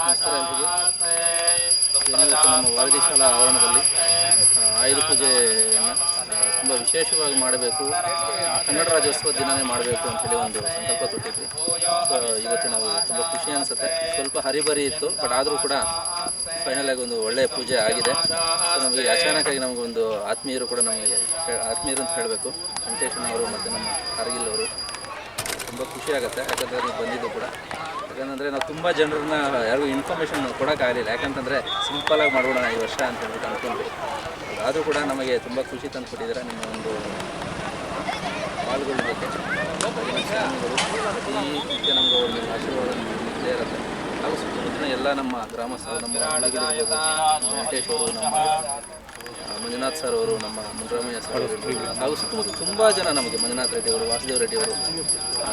ನಮಸ್ಕಾರ ಎಲ್ರಿಗೂ. ಇವತ್ತು ನಮ್ಮ ವಾರದಿ ಶಾಲಾ ಆವರಣದಲ್ಲಿ ಆಯುಧ ಪೂಜೆಯನ್ನು ತುಂಬ ವಿಶೇಷವಾಗಿ ಮಾಡಬೇಕು, ಕನ್ನಡ ರಾಜ್ಯೋತ್ಸವ ದಿನವೇ ಮಾಡಬೇಕು ಅಂಥೇಳಿ ಒಂದು ಸಂಕಲ್ಪ ತೊಟ್ಟಿದ್ವಿ. ಸೊ ಇವತ್ತು ನಾವು ತುಂಬ ಖುಷಿ ಅನಿಸುತ್ತೆ. ಸ್ವಲ್ಪ ಹರಿಬರಿ ಇತ್ತು, ಬಟ್ ಆದರೂ ಕೂಡ ಫೈನಲ್ ಆಗಿ ಒಂದು ಒಳ್ಳೆಯ ಪೂಜೆ ಆಗಿದೆ. ಸೊ ನಮಗೆ ಅಚಾನಕ್ಕಾಗಿ ನಮಗೊಂದು ಆತ್ಮೀಯರು ಕೂಡ ನಮಗೆ ಆತ್ಮೀಯರು ಅಂತ ಹೇಳಬೇಕು, ವೆಂಕಟೇಶನ್ ಅವರು ಮತ್ತು ನಮ್ಮ ಕಾರ್ಗಿಲ್ ಅವರು. ತುಂಬ ಖುಷಿ ಆಗುತ್ತೆ ಯಾಕಂದರೆ ನೀವು ಬಂದಿದ್ದು ಕೂಡ. ಯಾಕಂದರೆ ನಾವು ತುಂಬ ಜನರನ್ನ ಯಾರಿಗೂ ಇನ್ಫಾರ್ಮೇಷನ್ ಕೊಡೋಕ್ಕಾಗಲಿಲ್ಲ, ಯಾಕಂತಂದರೆ ಸಿಂಪಲಾಗಿ ಮಾಡೋಣ ಈ ವರ್ಷ ಅಂತ ಹೇಳ್ಬಿಟ್ಟು ಅಂದ್ಕೊಂಡ್ವಿ. ಆದರೂ ಕೂಡ ನಮಗೆ ತುಂಬ ಖುಷಿ ತಂದು ಕೊಟ್ಟಿದ್ದಾರೆ ನಿಮ್ಮ ಒಂದು ಪಾಲ್ಗೊಳ್ಳೋದಕ್ಕೆ. ಈ ನಿತ್ಯ ನಮಗೆ ಒಂದು ಆಶೀರ್ವಾದ ಇದ್ದೇ ಇರುತ್ತೆ. ಹಾಗೂ ಸುತ್ತಮುತ್ತಲಿನ ಎಲ್ಲ ನಮ್ಮ ಗ್ರಾಮಸ್ಥರು, ನಮ್ಮ ಹಳ್ಳಿಗಳಿರ್ಬೋದು, ವೆಂಕಟೇಶ್ ಅವರು, ನಮ್ಮ ಮಂಜುನಾಥ್ ಸರ್ ಅವರು, ನಮ್ಮ ಮುನ್ರಾಮಯ್ಯ ಸರ್ ಅವರು, ಹಾಗೂ ಸುತ್ತಮುತ್ತ ತುಂಬ ಜನ ನಮಗೆ ಮಂಜುನಾಥ್ ರೆಡ್ಡಿ ಅವರು, ವಾಸುದೇವ್ ರೆಡ್ಡಿ ಅವರು,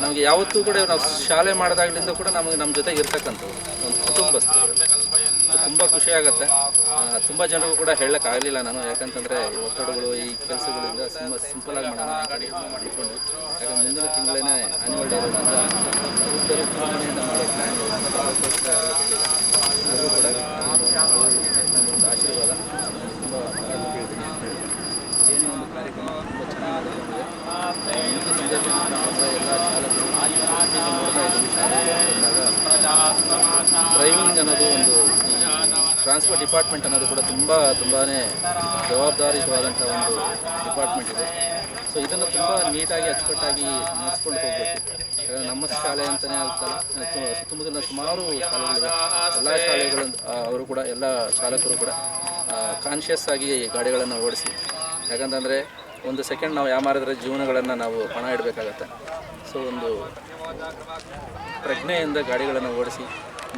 ನಮಗೆ ಯಾವತ್ತೂ ಕೂಡ ನಾವು ಶಾಲೆ ಮಾಡಿದಾಗಲಿಂದ ಕೂಡ ನಮ್ಮ ಜೊತೆಗೆ ಇರ್ತಕ್ಕಂಥವ್ರು ಒಂದು ಕುಟುಂಬಸ್ಥರು. ತುಂಬ ಖುಷಿಯಾಗುತ್ತೆ. ತುಂಬ ಜನರು ಕೂಡ ಹೇಳೋಕ್ಕಾಗಲಿಲ್ಲ ನಾನು, ಯಾಕಂತಂದರೆ ಒತ್ತಡಗಳು ಈ ಕೆಲಸಗಳಿಂದ ಸಿಂಪಲಾಗಿ ಮಾಡೋಣ ಅಂತ ಮಾಡಿಕೊಂಡು. ಯಾಕಂದರೆ ಮುಂದಿನ ತಿಂಗಳೇ ಆ್ಯನ್ಯುವಲ್ ಡೇ ಇರೋದ್ರಿಂದ ಚುನಾವಣೆಯಿಂದ ಮಾಡೋ ಪ್ಲ್ಯಾನ್ ಅದಕ್ಕೋಸ್ಕರ ಹೇಳಿಲ್ಲ. ಆದರೂ ಕೂಡ ನಮ್ಮೊಂದು ಆಶೀರ್ವಾದ ತುಂಬ ಹೇಳ್ತೀನಿ ಅಂತ ಹೇಳಿ ಏನೇ ಒಂದು ಕಾರ್ಯಕ್ರಮ ತುಂಬ ಚೆನ್ನಾಗಿ ನಡೆದಿದೆ. ಮುಖ್ಯ ಸಂದೇಶ ಎಲ್ಲ ಚಾಲಕರು ನೋಡ್ತಾ ಇದ್ದೀವಿ. ಡ್ರೈವಿಂಗ್ ಅನ್ನೋದು ಒಂದು ಟ್ರಾನ್ಸ್ಪೋರ್ಟ್ ಡಿಪಾರ್ಟ್ಮೆಂಟ್ ಅನ್ನೋದು ಕೂಡ ತುಂಬಾ ಜವಾಬ್ದಾರಿಯುತವಾದಂಥ ಒಂದು ಡಿಪಾರ್ಟ್ಮೆಂಟ್ ಇದೆ. ಸೊ ಇದನ್ನು ತುಂಬ ನೀಟಾಗಿ ಅಚ್ಚುಕಟ್ಟಾಗಿ ನಡೆಸ್ಕೊಂಡು ಹೋಗಬೇಕು. ನಮ್ಮ ಶಾಲೆ ಅಂತಲೇ ಆಗ್ತಲ್ಲ, ಸುತ್ತಮುತ್ತಲಿನ ಸುಮಾರು ಶಾಲೆಗಳಿವೆ. ಎಲ್ಲ ಶಾಲೆಗಳ ಅವರು ಕೂಡ, ಎಲ್ಲ ಚಾಲಕರು ಕೂಡ ಕಾನ್ಷಿಯಸ್ ಆಗಿ ಗಾಡಿಗಳನ್ನು ಓಡಿಸಿ. ಯಾಕಂತಂದರೆ ಒಂದು ಸೆಕೆಂಡ್ ನಾವು ಯಾಮಾರಿದ್ರೆ ಜೀವನಗಳನ್ನು ನಾವು ಪಣ ಇಡಬೇಕಾಗತ್ತೆ. ಸೊ ಒಂದು ಪ್ರಜ್ಞೆಯಿಂದ ಗಾಡಿಗಳನ್ನು ಓಡಿಸಿ.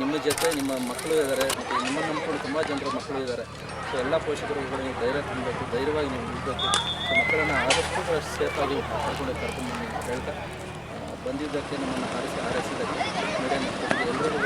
ನಿಮ್ಮ ಜೊತೆ ನಿಮ್ಮ ಮಕ್ಕಳು ಇದ್ದಾರೆ, ಮತ್ತು ನಿಮ್ಮನ್ನು ನಂಬಿಕೊಂಡು ತುಂಬ ಜನರು ಮಕ್ಕಳು ಇದ್ದಾರೆ. ಸೊ ಎಲ್ಲ ಪೋಷಕರು ನೀವು ಧೈರ್ಯ ತುಂಬಬೇಕು, ಧೈರ್ಯವಾಗಿ ನೀವು ಇರಬೇಕು. ಸೊ ಮಕ್ಕಳನ್ನು ಆದಷ್ಟು ಸೇಫಾಗಿ ಕರ್ಕೊಂಡು ಅಂತ ಹೇಳ್ತಾ ಬಂದಿದ್ದಕ್ಕೆ, ನಮ್ಮನ್ನು ಹಾರೈಸಿದ್ದಕ್ಕೆ ಮೀಡಿಯಾ ಎಲ್ಲರಿಗೂ